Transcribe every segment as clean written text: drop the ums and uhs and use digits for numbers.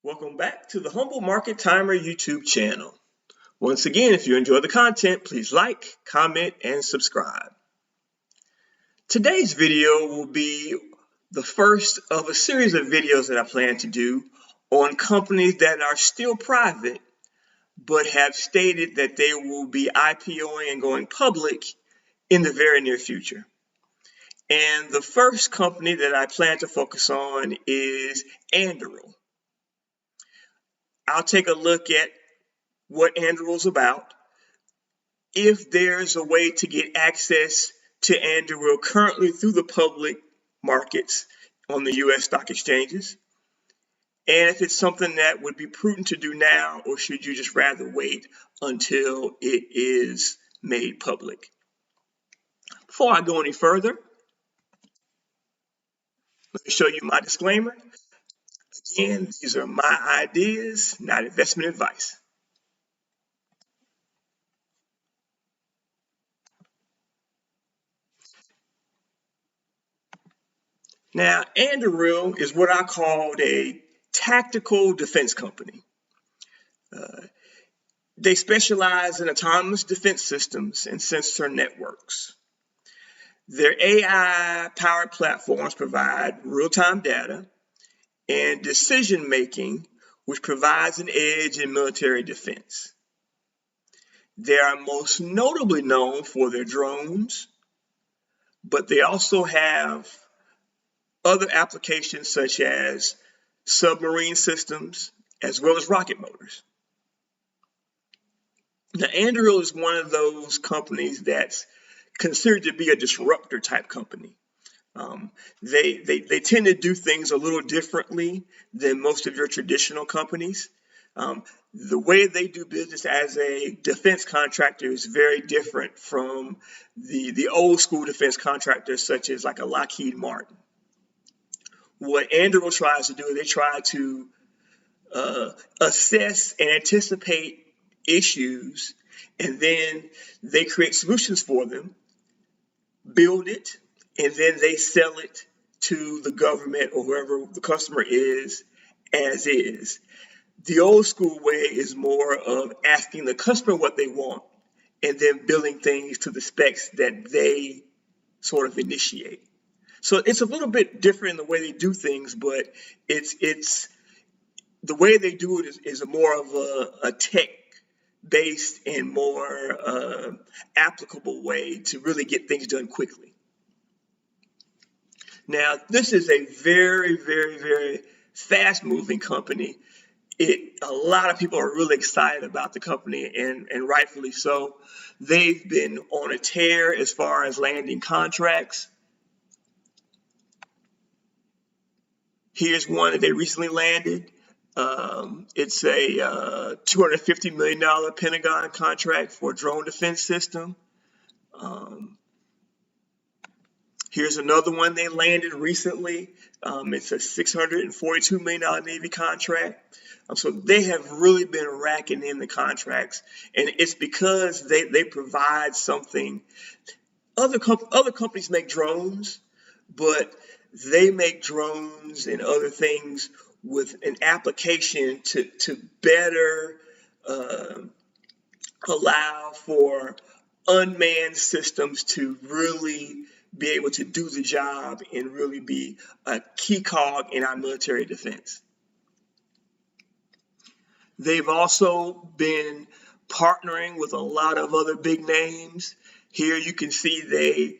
Welcome back to the Humble Market Timer YouTube channel. Once again, if you enjoy the content, please like, comment, and subscribe. Today's video will be the first of a series of videos that I plan to do on companies that are still private, but have stated that they will be IPOing and going public in the very near future. And the first company that I plan to focus on is Anduril. I'll take a look at what Anduril is about, if there's a way to get access to Anduril currently through the public markets on the U.S. stock exchanges, and if it's something that would be prudent to do now, or should you just rather wait until it is made public. Before I go any further, let me show you my disclaimer. Again, these are my ideas, not investment advice. Now, Anduril is what I called a tactical defense company. They specialize in autonomous defense systems and sensor networks. Their AI-powered platforms provide real-time data and decision-making, which provides an edge in military defense. They are most notably known for their drones, but they also have other applications such as submarine systems, as well as rocket motors. Now, Anduril is one of those companies that's considered to be a disruptor type company. They tend to do things a little differently than most of your traditional companies. The way they do business as a defense contractor is very different from the old school defense contractors, such as like a Lockheed Martin. What Anduril tries to do is they try to assess and anticipate issues, and then they create solutions for them, build it, and then they sell it to the government or whoever the customer is as is. The old school way is more of asking the customer what they want and then building things to the specs that they sort of initiate. So it's a little bit different in the way they do things, but it's the way they do it is more of a tech-based and more applicable way to really get things done quickly. Now, this is a very, very, very fast-moving company. A lot of people are really excited about the company, and rightfully so. They've been on a tear as far as landing contracts. Here's one that they recently landed. It's a $250 million Pentagon contract for a drone defense system. Here's another one they landed recently. It's a $642 million Navy contract. So they have really been racking in the contracts, and it's because they provide something. Other companies make drones, but they make drones and other things with an application to better allow for unmanned systems to really be able to do the job and really be a key cog in our military defense. They've also been partnering with a lot of other big names. Here you can see they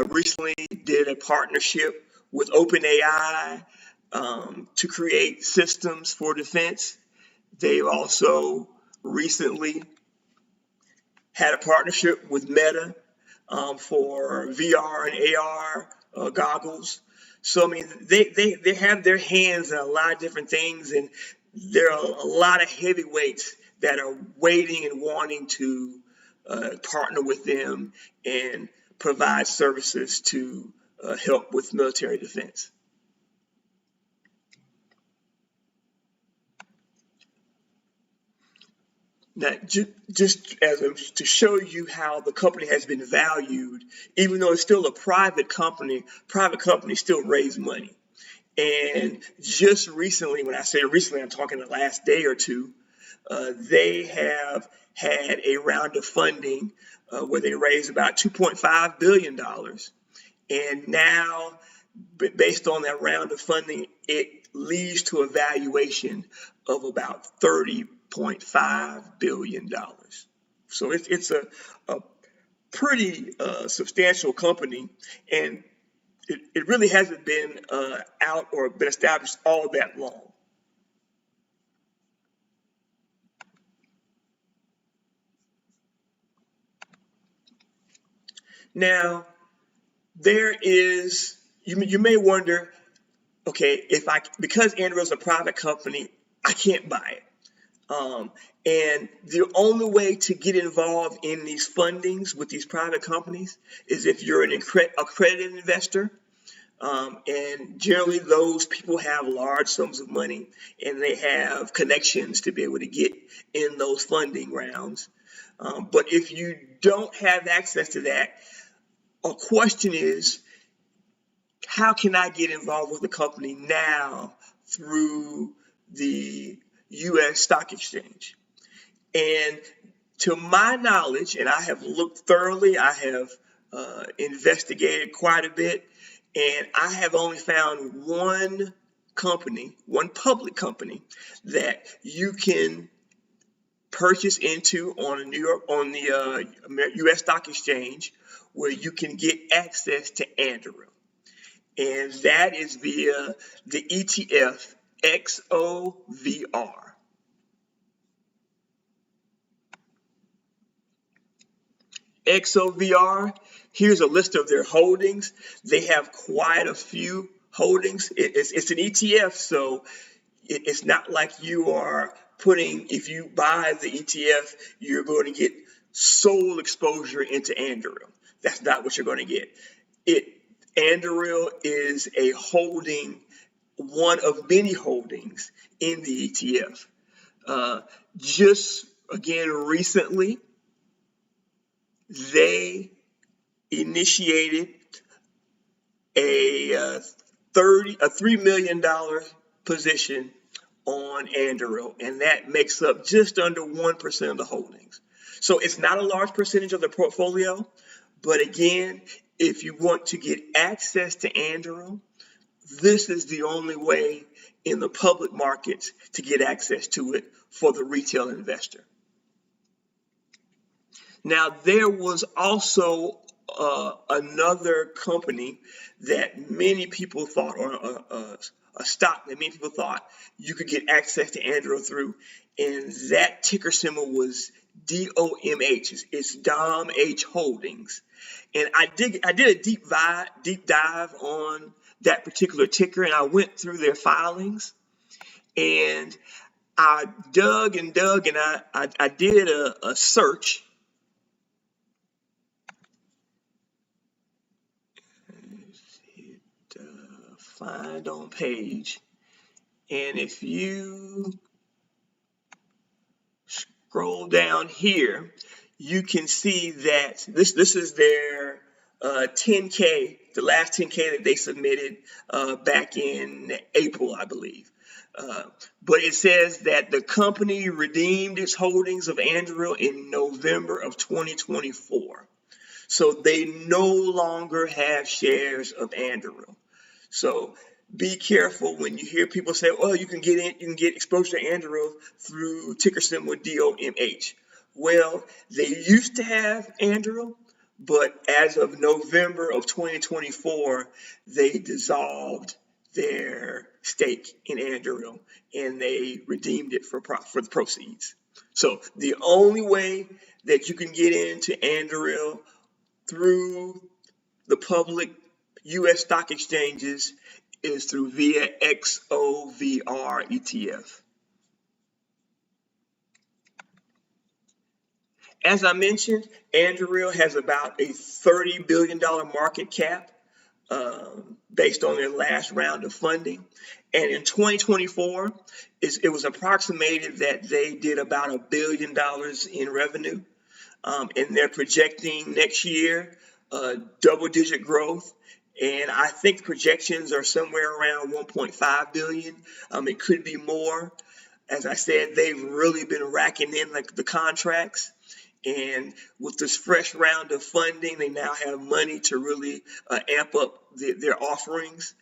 recently did a partnership with OpenAI to create systems for defense. They've also recently had a partnership with Meta for VR and AR goggles. So, I mean, they have their hands in a lot of different things, and there are a lot of heavyweights that are waiting and wanting to partner with them and provide services to help with military defense. Now, just to show you how the company has been valued, even though it's still a private company still raise money. And just recently, when I say recently, I'm talking the last day or two, they have had a round of funding where they raised about $2.5 billion. And now, based on that round of funding, it leads to a valuation of about $30.5 billion. So it's a pretty substantial company, and it really hasn't been out or been established all that long. Now, there is, you may wonder, okay, because Anduril is a private company, I can't buy it. And the only way to get involved in these fundings with these private companies is if you're an accredited investor. And generally those people have large sums of money and they have connections to be able to get in those funding rounds. But if you don't have access to that, a question is, how can I get involved with the company now through the U.S. stock exchange? And to my knowledge, and I have looked thoroughly, I have investigated quite a bit, and I have only found one company, one public company that you can purchase into on the U.S. stock exchange, where you can get access to Anduril, and that is via the ETF XOVR. XOVR, here's a list of their holdings. They have quite a few holdings. It's an ETF, so it's not like you are if you buy the ETF, you're going to get sole exposure into Anduril. That's not what you're going to get. Anduril is a holding, one of many holdings in the ETF. Just again recently, they initiated a $3 million position on Anduril, and that makes up just under 1% of the holdings. So it's not a large percentage of the portfolio, but again, if you want to get access to Anduril, this is the only way in the public markets to get access to it for the retail investor. Now, there was also another company that many people thought, or a stock that many people thought you could get access to Anduril through, and that ticker symbol was DOMH. It's Dom H Holdings, and I did a deep dive on that particular ticker, and I went through their filings, and I dug and I did a search. Find on page, and if you scroll down here, you can see that this is their 10K, the last 10K that they submitted back in April, I believe. But it says that the company redeemed its holdings of Anduril in November of 2024. So they no longer have shares of Anduril. So be careful when you hear people say, "Oh, you can get exposure to Anduril through ticker symbol DOMH." Well, they used to have Anduril, but as of November of 2024, they dissolved their stake in Anduril and they redeemed it for the proceeds. So the only way that you can get into Anduril through the public U.S. stock exchanges is through via XOVR ETF. As I mentioned, Anduril has about a $30 billion market cap based on their last round of funding. And in 2024, it was approximated that they did about $1 billion in revenue. And they're projecting next year double-digit growth. and I think projections are somewhere around 1.5 billion. It could be more. As I said, they've really been racking in the contracts, and with this fresh round of funding, they now have money to really amp up their offerings.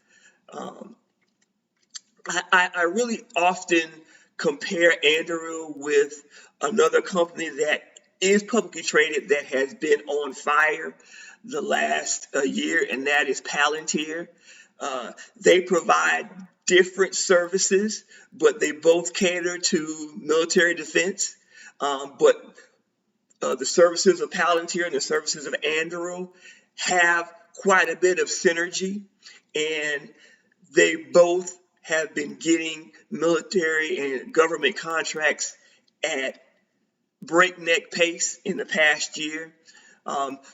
I really often compare Anduril with another company that is publicly traded that has been on fire the last year, and that is Palantir. They provide different services, but they both cater to military defense. But the services of Palantir and the services of Anduril have quite a bit of synergy, and they both have been getting military and government contracts at breakneck pace in the past year.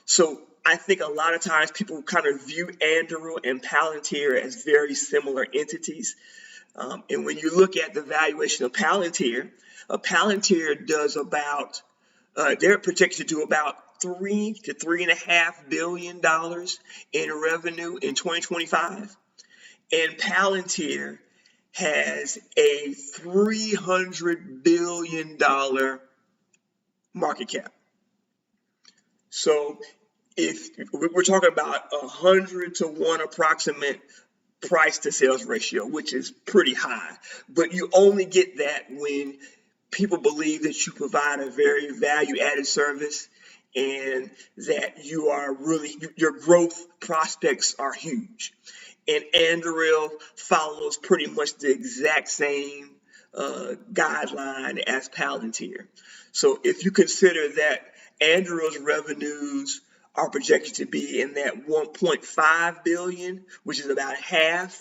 So I think a lot of times people kind of view Anduril and Palantir as very similar entities. And when you look at the valuation of Palantir, Palantir does about, they're projected to do about $3 to $3.5 billion in revenue in 2025. And Palantir has a $300 billion market cap. So if we're talking about 100 to 1 approximate price to sales ratio, which is pretty high, but you only get that when people believe that you provide a very value added service and that you are really, your growth prospects are huge. And Anduril follows pretty much the exact same guideline as Palantir. So if you consider that Anduril's revenues are projected to be in that 1.5 billion, which is about half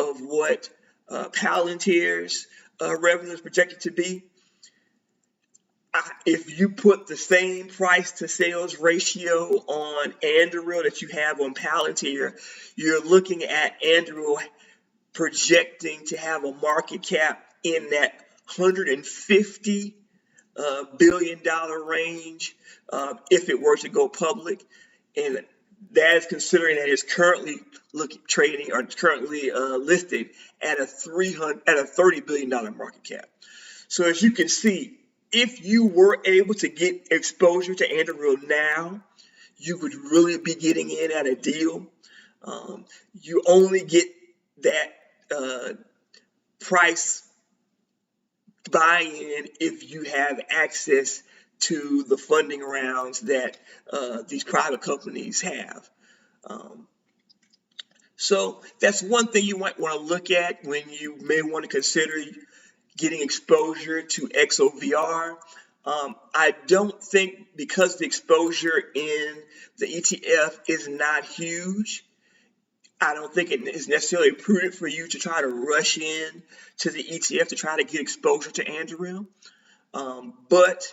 of what Palantir's revenue is projected to be. If you put the same price to sales ratio on Anduril that you have on Palantir, you're looking at Anduril projecting to have a market cap in that $150 billion range if it were to go public, and that is considering that it's currently trading or currently listed at a $30 billion market cap. So as you can see, if you were able to get exposure to Anduril now, you would really be getting in at a deal. You only get that price buy-in if you have access to the funding rounds that these private companies have. So that's one thing you might want to look at when you may want to consider getting exposure to XOVR. I don't think, because the exposure in the ETF is not huge, I don't think it is necessarily prudent for you to try to rush in to the ETF to try to get exposure to Anduril. But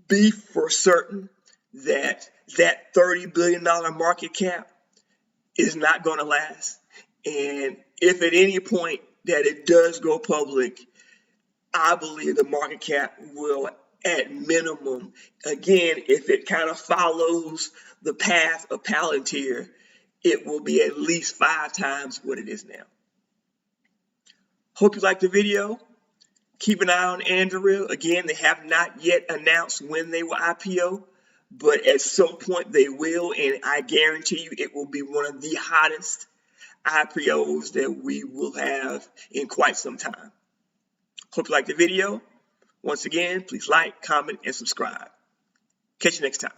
be for certain that that $30 billion market cap is not going to last. And if at any point that it does go public, I believe the market cap will, at minimum, again, if it kind of follows the path of Palantir, it will be at least 5 times what it is now. Hope you liked the video. Keep an eye on Anduril. Again, they have not yet announced when they will IPO, but at some point they will, and I guarantee you it will be one of the hottest IPOs that we will have in quite some time. Hope you liked the video. Once again, please like, comment, and subscribe. Catch you next time.